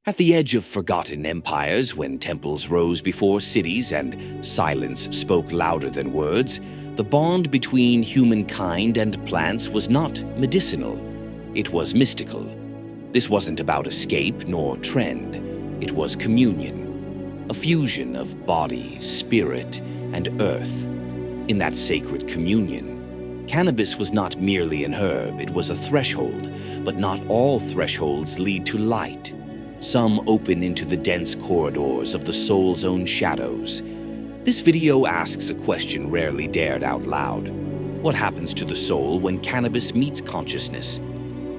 At the edge of forgotten empires, when temples rose before cities and silence spoke louder than words, the bond between humankind and plants was not medicinal. It was mystical. This wasn't about escape nor trend. It was communion, a fusion of body, spirit, and earth. In that sacred communion, cannabis was not merely an herb, it was a threshold, but not all thresholds lead to light. Some open into the dense corridors of the soul's own shadows. This video asks a question rarely dared out loud. What happens to the soul when cannabis meets consciousness?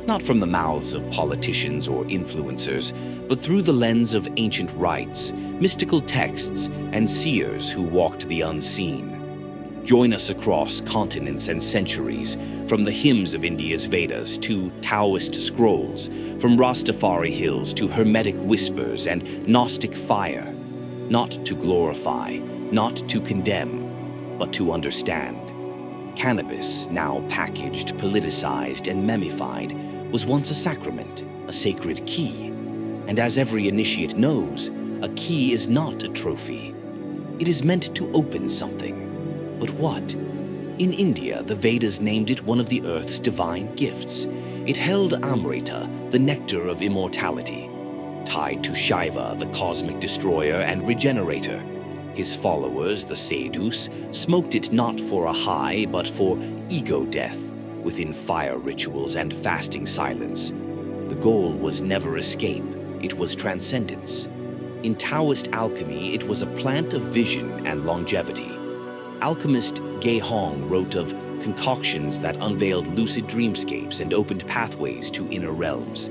Not from the mouths of politicians or influencers, but through the lens of ancient rites, mystical texts, and seers who walked the unseen. Join us across continents and centuries, from the hymns of India's Vedas to Taoist scrolls, from Rastafari hills to Hermetic whispers and Gnostic fire. Not to glorify, not to condemn, but to understand. Cannabis, now packaged, politicized, and memified, was once a sacrament, a sacred key. And as every initiate knows, a key is not a trophy. It is meant to open something. But what? In India, the Vedas named it one of the earth's divine gifts. It held Amrita, the nectar of immortality, tied to Shiva, the cosmic destroyer and regenerator. His followers, the sadhus, smoked it not for a high, but for ego death, within fire rituals and fasting silence. The goal was never escape, it was transcendence. In Taoist alchemy, it was a plant of vision and longevity. Alchemist Ge Hong wrote of concoctions that unveiled lucid dreamscapes and opened pathways to inner realms.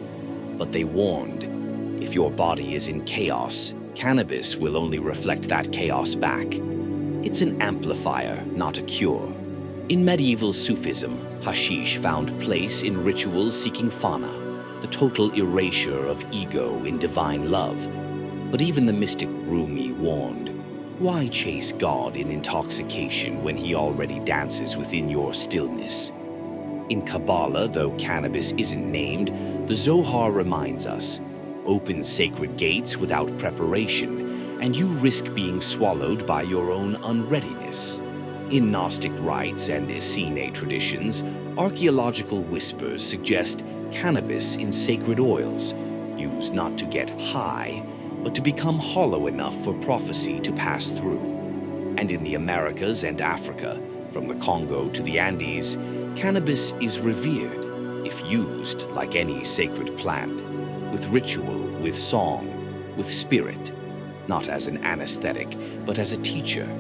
But they warned, if your body is in chaos, cannabis will only reflect that chaos back. It's an amplifier, not a cure. In medieval Sufism, hashish found place in rituals seeking fana, the total erasure of ego in divine love. But even the mystic Rumi warned, why chase God in intoxication when he already dances within your stillness? In Kabbalah, though cannabis isn't named, the Zohar reminds us, open sacred gates without preparation, and you risk being swallowed by your own unreadiness. In Gnostic rites and Essene traditions, archaeological whispers suggest cannabis in sacred oils, used not to get high, but to become hollow enough for prophecy to pass through. And in the Americas and Africa, from the Congo to the Andes, cannabis is revered, if used like any sacred plant, with ritual, with song, with spirit, not as an anesthetic, but as a teacher.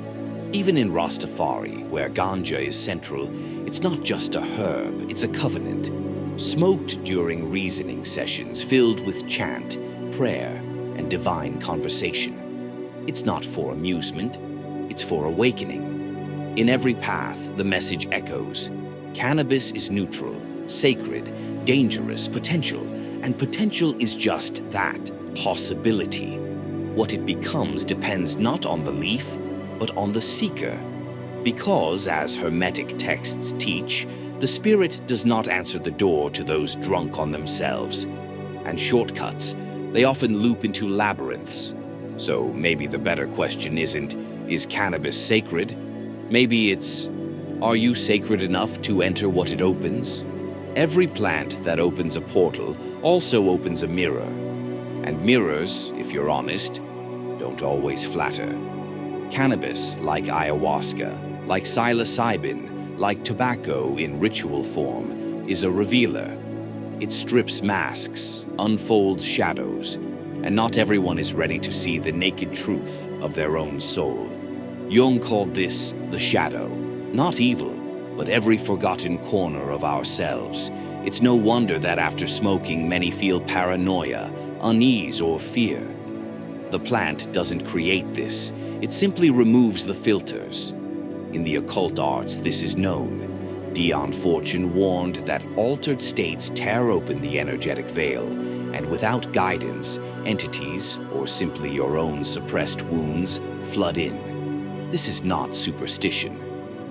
Even in Rastafari, where ganja is central, it's not just a herb, it's a covenant, smoked during reasoning sessions filled with chant, prayer, and divine conversation. It's not for amusement, it's for awakening. In every path, the message echoes. Cannabis is neutral, sacred, dangerous, potential, and potential is just that, possibility. What it becomes depends not on the leaf, but on the seeker. Because, as Hermetic texts teach, the spirit does not answer the door to those drunk on themselves. And shortcuts, they often loop into labyrinths. So maybe the better question isn't, is cannabis sacred? Maybe it's, are you sacred enough to enter what it opens? Every plant that opens a portal also opens a mirror. And mirrors, if you're honest, don't always flatter. Cannabis, like ayahuasca, like psilocybin, like tobacco in ritual form, is a revealer. It strips masks, unfolds shadows, and not everyone is ready to see the naked truth of their own soul. Jung called this the shadow, not evil, but every forgotten corner of ourselves. It's no wonder that after smoking, many feel paranoia, unease, or fear. The plant doesn't create this, it simply removes the filters. In the occult arts, this is known. Dion Fortune warned that altered states tear open the energetic veil, and without guidance, entities, or simply your own suppressed wounds, flood in. This is not superstition.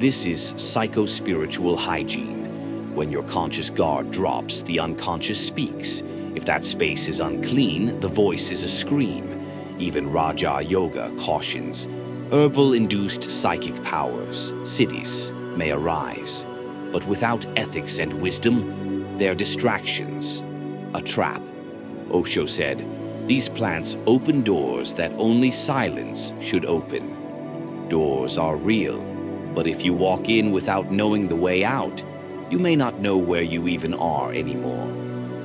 This is psycho-spiritual hygiene. When your conscious guard drops, the unconscious speaks. If that space is unclean, the voice is a scream. Even Raja Yoga cautions, herbal-induced psychic powers, siddhis, may arise. But without ethics and wisdom, they're distractions, a trap. Osho said, these plants open doors that only silence should open. Doors are real, but if you walk in without knowing the way out, you may not know where you even are anymore.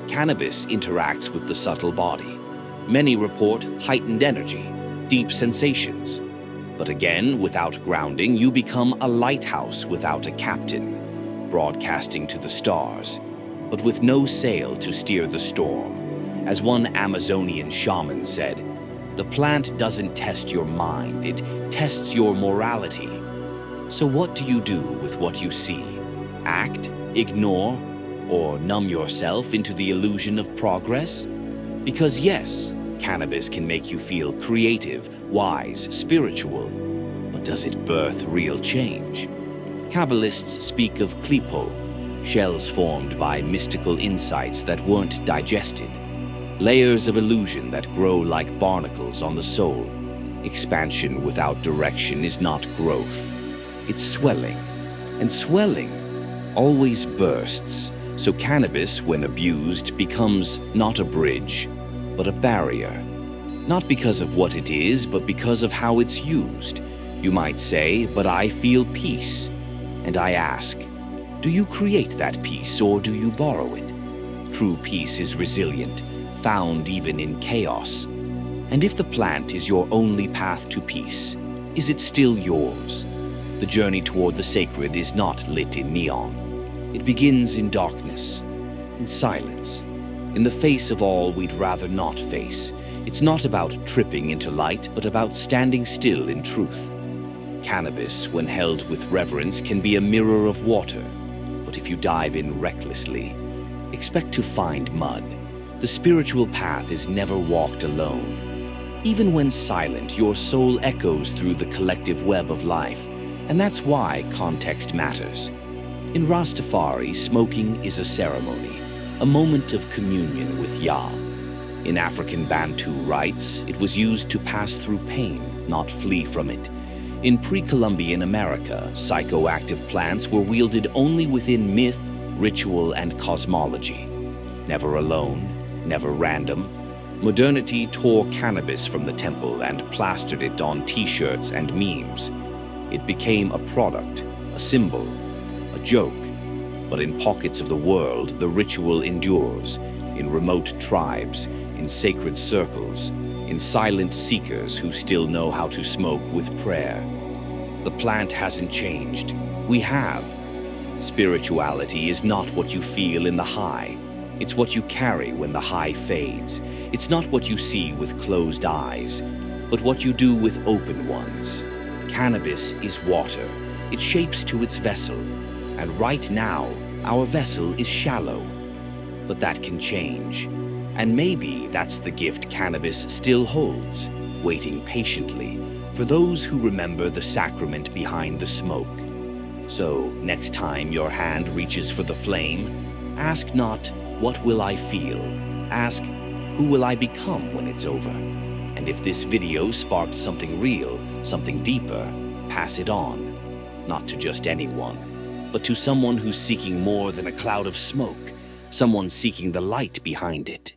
Cannabis interacts with the subtle body. Many report heightened energy, deep sensations. But again, without grounding, you become a lighthouse without a captain, broadcasting to the stars, but with no sail to steer the storm. As one Amazonian shaman said, the plant doesn't test your mind, it tests your morality. So what do you do with what you see? Act, ignore, or numb yourself into the illusion of progress? Because yes, cannabis can make you feel creative, wise, spiritual, but does it birth real change? Kabbalists speak of klipo, shells formed by mystical insights that weren't digested, layers of illusion that grow like barnacles on the soul. Expansion without direction is not growth, it's swelling, and swelling always bursts. So cannabis, when abused, becomes not a bridge, but a barrier. Not because of what it is, but because of how it's used. You might say, but I feel peace. And I ask, do you create that peace or do you borrow it? True peace is resilient, found even in chaos. And if the plant is your only path to peace, is it still yours? The journey toward the sacred is not lit in neon. It begins in darkness, in silence, in the face of all we'd rather not face. It's not about tripping into light, but about standing still in truth. Cannabis, when held with reverence, can be a mirror of water. But if you dive in recklessly, expect to find mud. The spiritual path is never walked alone. Even when silent, your soul echoes through the collective web of life. And that's why context matters. In Rastafari, smoking is a ceremony, a moment of communion with Yah. In African Bantu rites, it was used to pass through pain, not flee from it. In pre-Columbian America, psychoactive plants were wielded only within myth, ritual, and cosmology. Never alone, never random. Modernity tore cannabis from the temple and plastered it on t-shirts and memes. It became a product, a symbol, a joke. But in pockets of the world, the ritual endures. In remote tribes, in sacred circles, in silent seekers who still know how to smoke with prayer. The plant hasn't changed. We have. Spirituality is not what you feel in the high. It's what you carry when the high fades. It's not what you see with closed eyes, but what you do with open ones. Cannabis is water. It shapes to its vessel. And right now, our vessel is shallow. But that can change. And maybe that's the gift cannabis still holds, waiting patiently for those who remember the sacrament behind the smoke. So, next time your hand reaches for the flame, ask not, what will I feel? Ask, who will I become when it's over? And if this video sparked something real, something deeper, pass it on. Not to just anyone, but to someone who's seeking more than a cloud of smoke, someone seeking the light behind it.